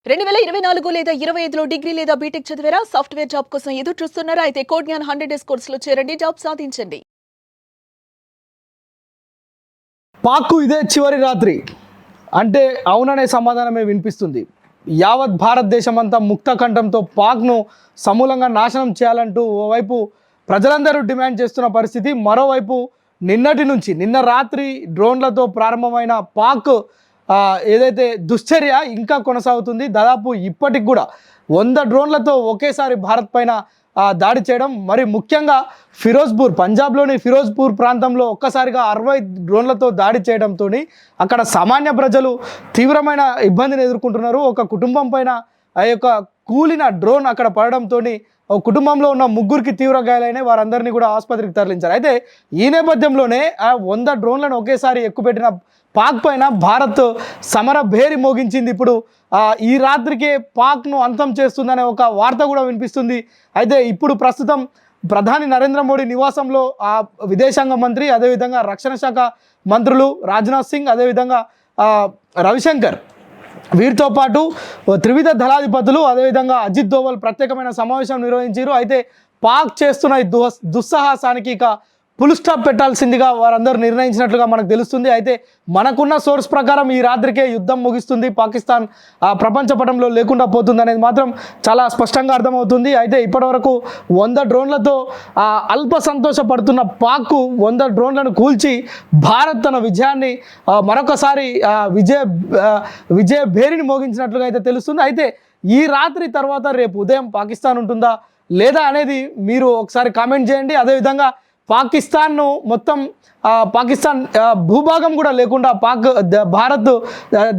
2024 లేదా 25లో డిగ్రీ లేదా బీటెక్ చదివారా? సాఫ్ట్‌వేర్ జాబ్ కోసం ఎదురు చూస్తున్నారా? అయితే కోడ్ జ్ఞాన్ 100 డేస్ కోర్సులో చేరండి, జాబ్ సాధించండి. పాక్కు ఇదే చివరి రాత్రి అంటే అవుననే సమాధానమే వినిపిస్తుంది. యావత్ భారతదేశమంతా ముక్త కంఠంతో పాక్ను సమూలంగా నాశనం చేయాలంటూ ఓవైపు ప్రజలందరూ డిమాండ్ చేస్తున్న పరిస్థితి, మరోవైపు నిన్న రాత్రి డ్రోన్లతో ప్రారంభమైన పాక్ ఏదైతే దుశ్చర్య ఇంకా కొనసాగుతుంది. దాదాపు ఇప్పటికి కూడా 100 డ్రోన్లతో ఒకేసారి భారత్ పైన దాడి చేయడం, మరి ముఖ్యంగా ఫిరోజ్పూర్, పంజాబ్లోని ఫిరోజ్పూర్ ప్రాంతంలో ఒక్కసారిగా 60 డ్రోన్లతో దాడి చేయడంతో అక్కడ సామాన్య ప్రజలు తీవ్రమైన ఇబ్బందిని ఎదుర్కొంటున్నారు. ఒక కుటుంబం పైన ఆ యొక్క కూలిన డ్రోన్ అక్కడ పడడంతో కుటుంబంలో ఉన్న ముగ్గురికి తీవ్ర గాయాలైన వారందరినీ కూడా ఆసుపత్రికి తరలించారు. అయితే ఈ నేపథ్యంలోనే ఆ 100 డ్రోన్లను ఒకేసారి ఎక్కుపెట్టిన పాక్ పైన భారత్ సమర భేరి మోగించింది. ఇప్పుడు ఈ రాత్రికే పాక్ను అంతం చేస్తుందనే ఒక వార్త కూడా వినిపిస్తుంది. అయితే ఇప్పుడు ప్రస్తుతం ప్రధాని నరేంద్ర మోడీ నివాసంలో విదేశాంగ మంత్రి, అదేవిధంగా రక్షణ శాఖ మంత్రులు రాజ్నాథ్ సింగ్, అదేవిధంగా రవిశంకర్, వీరితో పాటు త్రివిధ దళాధిపతులు, అదేవిధంగా అజిత్ దోవల్ ప్రత్యేకమైన సమావేశం నిర్వహించారు. అయితే పాక్ చేస్తున్న ఈ దుస్సాహసానికి ఇక ఫుల్ స్టాప్ పెట్టాల్సిందిగా వారందరూ నిర్ణయించినట్లుగా మనకు తెలుస్తుంది. అయితే మనకున్న సోర్స్ ప్రకారం ఈ రాత్రికే యుద్ధం ముగిస్తుంది, పాకిస్తాన్ ప్రపంచ పటంలో లేకుండా పోతుంది అనేది మాత్రం చాలా స్పష్టంగా అర్థమవుతుంది. అయితే ఇప్పటివరకు 100 డ్రోన్లతో అల్ప సంతోషపడుతున్న పాక్ 100 డ్రోన్లను కూల్చి భారత్ తన విజయాన్ని మరొకసారి విజయ భేరిని మోగించినట్లుగా అయితే తెలుస్తుంది. అయితే ఈ రాత్రి తర్వాత రేపు ఉదయం పాకిస్తాన్ ఉంటుందా లేదా అనేది మీరు ఒకసారి కామెంట్ చేయండి. అదేవిధంగా పాకిస్తాన్ను మొత్తం పాకిస్తాన్ భూభాగం కూడా లేకుండా భారత్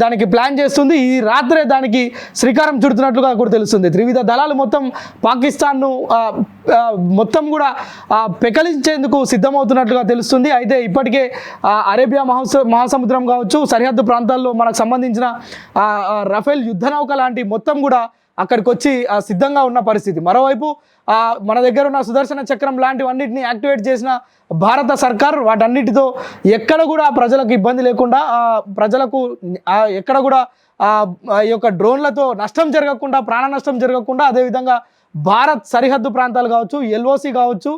దానికి ప్లాన్ చేస్తుంది. ఈ రాత్రే దానికి శ్రీకారం చుడుతున్నట్లుగా కూడా తెలుస్తుంది. త్రివిధ దళాలు మొత్తం పాకిస్తాన్ను మొత్తం కూడా పెకలించేందుకు సిద్ధమవుతున్నట్లుగా తెలుస్తుంది. అయితే ఇప్పటికే అరేబియా మహాసముద్రం కావచ్చు, సరిహద్దు ప్రాంతాల్లో మనకు సంబంధించిన రఫేల్ యుద్ధ నౌక లాంటి మొత్తం కూడా అక్కడికి వచ్చి సిద్ధంగా ఉన్న పరిస్థితి. మరోవైపు మన దగ్గర ఉన్న సుదర్శన చక్రం లాంటివన్నిటిని యాక్టివేట్ చేసిన భారత సర్కార్ వాటన్నిటితో ఎక్కడ కూడా ప్రజలకు ఇబ్బంది లేకుండా, ప్రజలకు ఎక్కడ కూడా ఈ యొక్క డ్రోన్లతో నష్టం జరగకుండా, ప్రాణ నష్టం జరగకుండా, అదేవిధంగా భారత్ సరిహద్దు ప్రాంతాలు కావచ్చు, ఎల్ఓసి కావచ్చు,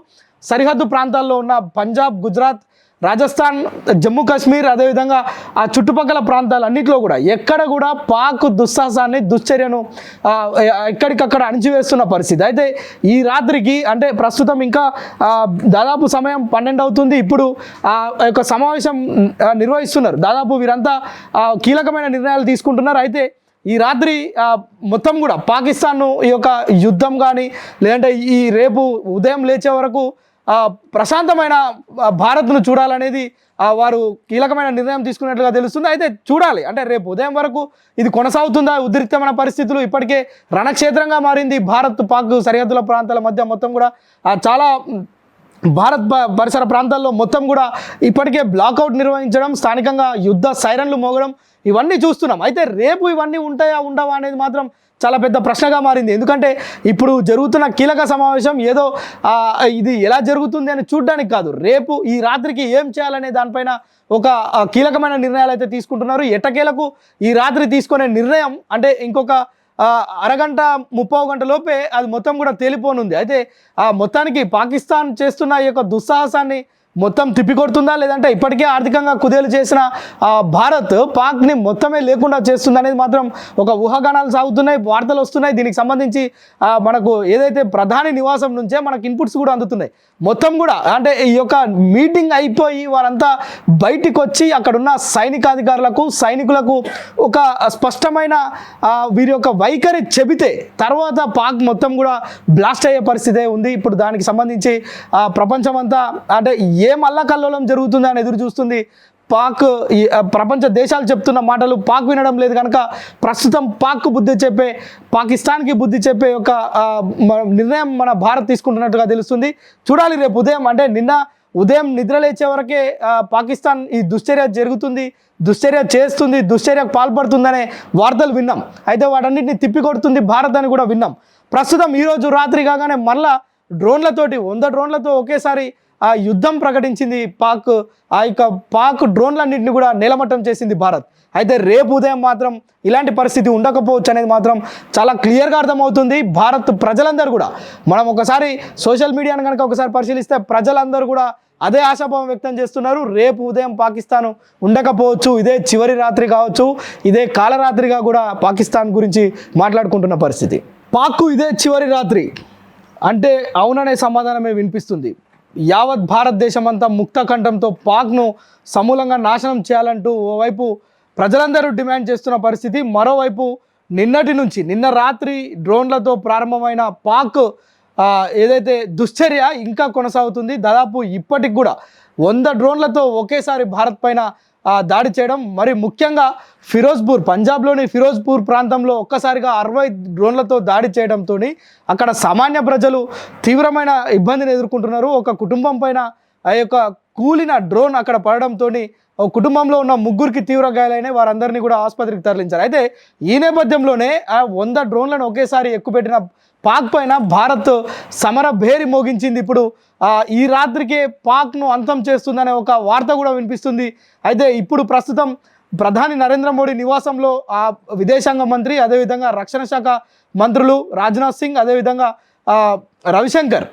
సరిహద్దు ప్రాంతాల్లో ఉన్న పంజాబ్, గుజరాత్, రాజస్థాన్, జమ్మూ కాశ్మీర్, అదేవిధంగా ఆ చుట్టుపక్కల ప్రాంతాలన్నింటిలో కూడా ఎక్కడ కూడా పాక్ దుస్సాహసాన్ని, దుశ్చర్యను ఎక్కడికక్కడ అణిచివేస్తున్న పరిస్థితి. అయితే ఈ రాత్రికి అంటే ప్రస్తుతం ఇంకా దాదాపు సమయం 12 అవుతుంది. ఇప్పుడు యొక్క సమావేశం నిర్వహిస్తున్నారు. దాదాపు వీరంతా కీలకమైన నిర్ణయాలు తీసుకుంటున్నారు. అయితే ఈ రాత్రి మొత్తం కూడా పాకిస్తాన్ను ఈ యొక్క యుద్ధం కానీ లేదంటే ఈ రేపు ఉదయం లేచే వరకు ప్రశాంతమైన భారత్ను చూడాలనేది వారు కీలకమైన నిర్ణయం తీసుకున్నట్లుగా తెలుస్తుంది. అయితే చూడాలి, అంటే రేపు ఉదయం వరకు ఇది కొనసాగుతుందా? ఉద్రిక్తమైన పరిస్థితులు ఇప్పటికే రణక్షేత్రంగా మారింది. భారత్ పాక్ సరిహద్దుల ప్రాంతాల మధ్య మొత్తం కూడా చాలా భారత్ పరిసర ప్రాంతాల్లో మొత్తం కూడా ఇప్పటికే బ్లాక్అవుట్ నిర్వహించడం, స్థానికంగా యుద్ధ సైరన్లు మోగడం ఇవన్నీ చూస్తున్నాం. అయితే రేపు ఇవన్నీ ఉంటాయా ఉండవా అనేది మాత్రం చాలా పెద్ద ప్రశ్నగా మారింది. ఎందుకంటే ఇప్పుడు జరుగుతున్న కీలక సమావేశం ఏదో ఇది ఎలా జరుగుతుంది అని చూడడానికి కాదు, రేపు ఈ రాత్రికి ఏం చేయాలనే దానిపైన ఒక కీలకమైన నిర్ణయాలు అయితే తీసుకుంటున్నారు. ఎట్టకేలకు ఈ రాత్రి తీసుకునే నిర్ణయం అంటే ఇంకొక అరగంట 30 గంట లోపే అది మొత్తం కూడా తేలిపోనుంది. అయితే మొత్తానికి పాకిస్తాన్ చేస్తున్న ఈ యొక్క దుస్సాహసాన్ని మొత్తం తిప్పికొడుతుందా, లేదంటే ఇప్పటికే ఆర్థికంగా కుదేలు చేసిన భారత్ పాక్ని మొత్తమే లేకుండా చేస్తుంది అనేది మాత్రం ఒక ఊహాగానాలు సాగుతున్నాయి, వార్తలు వస్తున్నాయి. దీనికి సంబంధించి మనకు ఏదైతే ప్రధాని నివాసం నుంచే మనకు ఇన్పుట్స్ కూడా అందుతున్నాయి. మొత్తం కూడా అంటే ఈ యొక్క మీటింగ్ అయిపోయి వారంతా బయటికి వచ్చి అక్కడున్న సైనికాధికారులకు, సైనికులకు ఒక స్పష్టమైన వీరి యొక్క వైఖరి చెబితే తర్వాత పాక్ మొత్తం కూడా బ్లాస్ట్ అయ్యే పరిస్థితే ఉంది. ఇప్పుడు దానికి సంబంధించి ప్రపంచమంతా అంటే ఏం అల్లకల్లోలం జరుగుతుందా అని ఎదురు చూస్తుంది. పాక్ ప్రపంచ దేశాలు చెప్తున్న మాటలు పాక్ వినడం లేదు కనుక ప్రస్తుతం పాక్కు బుద్ధి చెప్పే, పాకిస్తాన్కి బుద్ధి చెప్పే ఒక నిర్ణయం మన భారత్ తీసుకుంటున్నట్టుగా తెలుస్తుంది. చూడాలి రేపు ఉదయం, అంటే నిన్న ఉదయం నిద్ర లేచే వరకే పాకిస్తాన్ ఈ దుశ్చర్య జరుగుతుంది, దుశ్చర్య చేస్తుంది, దుశ్చర్యకు పాల్పడుతుందనే వార్తలు విన్నాం. అయితే వాటన్నిటిని తిప్పికొడుతుంది భారత్ అని కూడా విన్నాం. ప్రస్తుతం ఈరోజు రాత్రి కాగానే మళ్ళా డ్రోన్లతోటి 100 డ్రోన్లతో ఒకేసారి ఆ యుద్ధం ప్రకటించింది పాక్. ఆ యొక్క పాక్ డ్రోన్లన్నింటినీ కూడా నేలమట్టం చేసింది భారత్. అయితే రేపు ఉదయం మాత్రం ఇలాంటి పరిస్థితి ఉండకపోవచ్చు అనేది మాత్రం చాలా క్లియర్గా అర్థమవుతుంది. భారత్ ప్రజలందరూ కూడా మనం ఒకసారి సోషల్ మీడియాను కనుక ఒకసారి పరిశీలిస్తే ప్రజలందరూ కూడా అదే ఆశాభావం వ్యక్తం చేస్తున్నారు. రేపు ఉదయం పాకిస్తాన్ ఉండకపోవచ్చు, ఇదే చివరి రాత్రి కావచ్చు, ఇదే కాలరాత్రిగా కూడా పాకిస్తాన్ గురించి మాట్లాడుకుంటున్న పరిస్థితి. పాక్కు ఇదే చివరి రాత్రి అంటే అవుననే సమాధానమే వినిపిస్తుంది. యావత్ భారతదేశం అంతా ముక్త కంఠంతో పాక్ను సమూలంగా నాశనం చేయాలంటూ ఓవైపు ప్రజలందరూ డిమాండ్ చేస్తున్న పరిస్థితి. మరోవైపు నిన్న రాత్రి డ్రోన్లతో ప్రారంభమైన పాక్ ఏదైతే దుశ్చర్య ఇంకా కొనసాగుతుంది. దాదాపు ఇప్పటికి కూడా 100 డ్రోన్లతో ఒకేసారి భారత్ పైన దాడి చేయడం, మరి ముఖ్యంగా ఫిరోజ్పూర్, పంజాబ్లోని ఫిరోజ్పూర్ ప్రాంతంలో ఒక్కసారిగా 60 డ్రోన్లతో దాడి చేయడంతో అక్కడ సామాన్య ప్రజలు తీవ్రమైన ఇబ్బందిని ఎదుర్కొంటున్నారు. ఒక కుటుంబం పైన ఆ యొక్క కూలిన డ్రోన్ అక్కడ పడడంతో ఒక కుటుంబంలో ఉన్న 3గురికి తీవ్ర గాయాలైనాయి. వారందరినీ కూడా ఆసుపత్రికి తరలించారు. అయితే ఈ నేపథ్యంలోనే ఆ 100 డ్రోన్లను ఒకేసారి ఎక్కుపెట్టిన పాక్ పైన భారత్ సమర భేరి మోగించింది. ఇప్పుడు ఈ రాత్రికే పాక్ను అంతం చేస్తుందనే ఒక వార్త కూడా వినిపిస్తుంది. అయితే ఇప్పుడు ప్రస్తుతం ప్రధాని నరేంద్ర మోడీ నివాసంలో విదేశాంగ మంత్రి, అదేవిధంగా రక్షణ శాఖ మంత్రులు రాజ్నాథ్ సింగ్, అదేవిధంగా రవిశంకర్,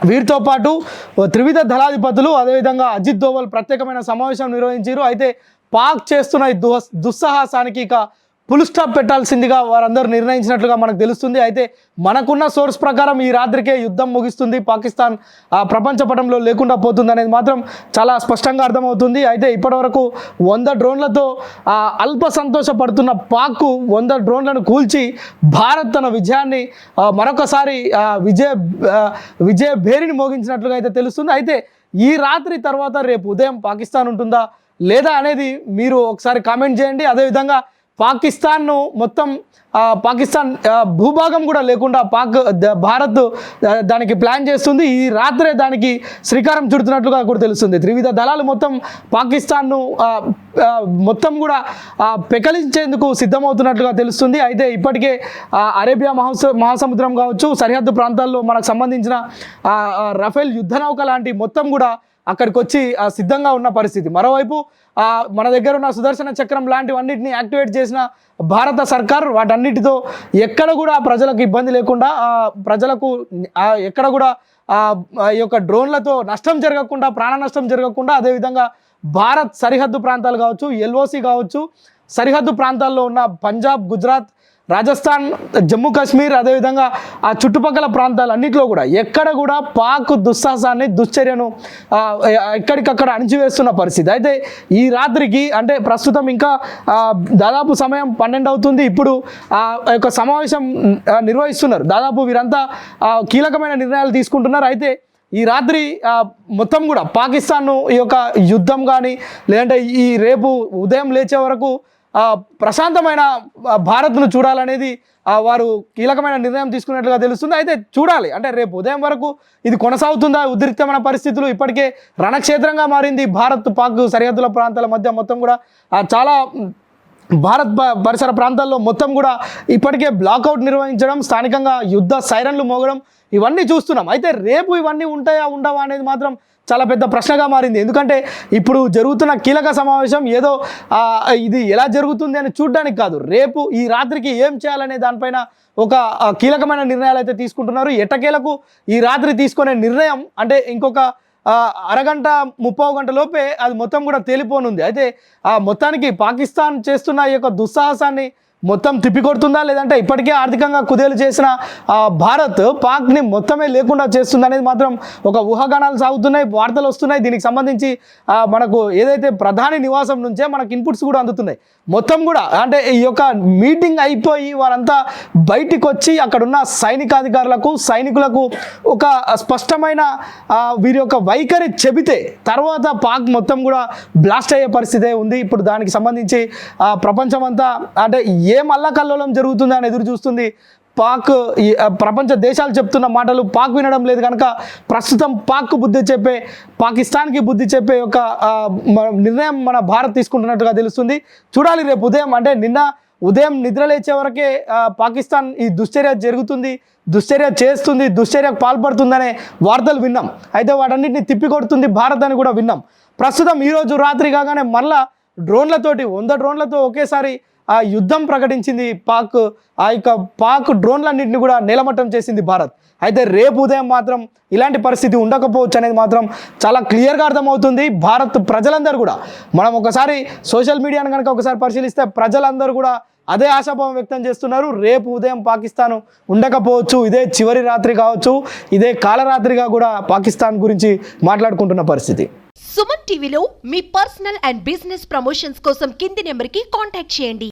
వీరితో పాటు త్రివిధ దళాధిపతులు, అదేవిధంగా అజిత్ దోవల్ ప్రత్యేకమైన సమావేశం నిర్వహించారు. అయితే పాక్ చేస్తున్న ఈ దుస్సాహసానికి ఇక ఫుల్ స్టాప్ పెట్టాల్సిందిగా వారందరూ నిర్ణయించినట్లుగా మనకు తెలుస్తుంది. అయితే మనకున్న సోర్స్ ప్రకారం ఈ రాత్రికే యుద్ధం ముగిస్తుంది, పాకిస్తాన్ ప్రపంచ పటంలో లేకుండా పోతుంది అనేది మాత్రం చాలా స్పష్టంగా అర్థమవుతుంది. అయితే ఇప్పటివరకు 100 డ్రోన్లతో అల్ప సంతోషపడుతున్న పాక్ 100 డ్రోన్లను కూల్చి భారత్ తన విజయాన్ని మరొకసారి విజయ భేరిని మోగించినట్లుగా అయితే తెలుస్తుంది. అయితే ఈ రాత్రి తర్వాత రేపు ఉదయం పాకిస్తాన్ ఉంటుందా లేదా అనేది మీరు ఒకసారి కామెంట్ చేయండి. అదేవిధంగా పాకిస్తాన్ను మొత్తం పాకిస్తాన్ భూభాగం కూడా లేకుండా భారత్ దానికి ప్లాన్ చేస్తుంది. ఈ రాత్రే దానికి శ్రీకారం చుడుతున్నట్లుగా కూడా తెలుస్తుంది. త్రివిధ దళాలు మొత్తం పాకిస్తాన్ను మొత్తం కూడా పెకలించేందుకు సిద్ధమవుతున్నట్లుగా తెలుస్తుంది. అయితే ఇప్పటికే అరేబియా మహాసముద్రం కావచ్చు, సరిహద్దు ప్రాంతాల్లో మనకు సంబంధించిన రఫేల్ యుద్ధ నౌక లాంటి మొత్తం కూడా అక్కడికి వచ్చి సిద్ధంగా ఉన్న పరిస్థితి. మరోవైపు మన దగ్గర ఉన్న సుదర్శన చక్రం లాంటివన్నిటిని యాక్టివేట్ చేసిన భారత సర్కార్ వాటన్నిటితో ఎక్కడ కూడా ప్రజలకు ఇబ్బంది లేకుండా, ప్రజలకు ఎక్కడ కూడా ఈ యొక్క డ్రోన్లతో నష్టం జరగకుండా, ప్రాణ నష్టం జరగకుండా, అదేవిధంగా భారత్ సరిహద్దు ప్రాంతాలు కావచ్చు, ఎల్ఓసి కావచ్చు, సరిహద్దు ప్రాంతాల్లో ఉన్న పంజాబ్, గుజరాత్, రాజస్థాన్, జమ్మూ కాశ్మీర్, అదేవిధంగా ఆ చుట్టుపక్కల ప్రాంతాలన్నింటిలో కూడా ఎక్కడ కూడా పాక్ దుస్సాహసాన్ని, దుశ్చర్యను ఎక్కడికక్కడ అణిచివేస్తున్న పరిస్థితి. అయితే ఈ రాత్రికి అంటే ప్రస్తుతం ఇంకా దాదాపు సమయం 12 అవుతుంది. ఇప్పుడు యొక్క సమావేశం నిర్వహిస్తున్నారు. దాదాపు వీరంతా కీలకమైన నిర్ణయాలు తీసుకుంటున్నారు. అయితే ఈ రాత్రి మొత్తం కూడా పాకిస్తాన్ను ఈ యొక్క యుద్ధం కానీ లేదంటే ఈ రేపు ఉదయం లేచే వరకు ప్రశాంతమైన భారత్ను చూడాలనేది వారు కీలకమైన నిర్ణయం తీసుకున్నట్లుగా తెలుస్తుంది. అయితే చూడాలి, అంటే రేపు ఉదయం వరకు ఇది కొనసాగుతుందా? ఉద్రిక్తమైన పరిస్థితులు ఇప్పటికే రణక్షేత్రంగా మారింది. భారత్ పాక్ సరిహద్దుల ప్రాంతాల మధ్య మొత్తం కూడా చాలా భారత్ పరిసర ప్రాంతాల్లో మొత్తం కూడా ఇప్పటికే బ్లాక్అవుట్ నిర్వహించడం, స్థానికంగా యుద్ధ సైరన్లు మోగడం ఇవన్నీ చూస్తున్నాం. అయితే రేపు ఇవన్నీ ఉంటాయా ఉండవా అనేది మాత్రం చాలా పెద్ద ప్రశ్నగా మారింది. ఎందుకంటే ఇప్పుడు జరుగుతున్న కీలక సమావేశం ఏదో ఇది ఎలా జరుగుతుంది అని చూడడానికి కాదు, రేపు ఈ రాత్రికి ఏం చేయాలనే దానిపైన ఒక కీలకమైన నిర్ణయాలు అయితే తీసుకుంటున్నారు. ఎట్టకేలకు ఈ రాత్రి తీసుకునే నిర్ణయం అంటే ఇంకొక అరగంట 30 గంట లోపే అది మొత్తం కూడా తేలిపోనుంది. అయితే మొత్తానికి పాకిస్తాన్ చేస్తున్న ఈ యొక్క దుస్సాహసాన్ని మొత్తం తిప్పికొడుతుందా, లేదంటే ఇప్పటికే ఆర్థికంగా కుదేలు చేసిన భారత్ పాక్ని మొత్తమే లేకుండా చేస్తుంది అనేది మాత్రం ఒక ఊహాగానాలు సాగుతున్నాయి, వార్తలు వస్తున్నాయి. దీనికి సంబంధించి మనకు ఏదైతే ప్రధాని నివాసం నుంచే మనకు ఇన్పుట్స్ కూడా అందుతున్నాయి. మొత్తం కూడా అంటే ఈ యొక్క మీటింగ్ అయిపోయి వారంతా బయటికి వచ్చి అక్కడున్న సైనికులకు ఒక స్పష్టమైన వీరి యొక్క వైఖరి చెబితే తర్వాత పాక్ మొత్తం కూడా బ్లాస్ట్ అయ్యే పరిస్థితే ఉంది. ఇప్పుడు దానికి సంబంధించి ప్రపంచం అంతా అంటే ఏం అల్లకల్లోలం జరుగుతుందా అని ఎదురు చూస్తుంది. పాక్ ప్రపంచ దేశాలు చెప్తున్న మాటలు పాక్ వినడం లేదు కనుక ప్రస్తుతం పాకిస్తాన్కి బుద్ధి చెప్పే ఒక నిర్ణయం మన భారత్ తీసుకుంటున్నట్టుగా తెలుస్తుంది. చూడాలి రేపు ఉదయం. అంటే నిన్న ఉదయం నిద్ర లేచే వరకే పాకిస్తాన్ ఈ దుశ్చర్య జరుగుతుంది, దుశ్చర్య చేస్తుంది, దుశ్చర్యకు పాల్పడుతుందనే వార్తలు విన్నాం. అయితే వాటన్నిటిని తిప్పికొడుతుంది భారత్ అని కూడా విన్నాం. ప్రస్తుతం ఈరోజు రాత్రి కాగానే మళ్ళా డ్రోన్లతోటి 100 డ్రోన్లతో ఒకేసారి ఆ యుద్ధం ప్రకటించింది పాక్. ఆ యొక్క పాక్ డ్రోన్లన్నింటినీ కూడా నేలమట్టం చేసింది భారత్. అయితే రేపు ఉదయం మాత్రం ఇలాంటి పరిస్థితి ఉండకపోవచ్చు అనేది మాత్రం చాలా క్లియర్గా అర్థమవుతుంది. భారత్ ప్రజలందరూ కూడా మనం ఒకసారి సోషల్ మీడియాను కనుక ఒకసారి పరిశీలిస్తే ప్రజలందరూ కూడా అదే ఆశాభావం వ్యక్తం చేస్తున్నారు. రేపు ఉదయం పాకిస్తాన్ ఉండకపోవచ్చు, ఇదే చివరి రాత్రి కావచ్చు, ఇదే కాలరాత్రిగా కూడా పాకిస్తాన్ గురించి మాట్లాడుకుంటున్న పరిస్థితి. సుమన్ టీవీలో మీ పర్సనల్ అండ్ బిజినెస్ ప్రమోషన్స్ కోసం కింది నెంబర్కి కాంటాక్ట్ చేయండి.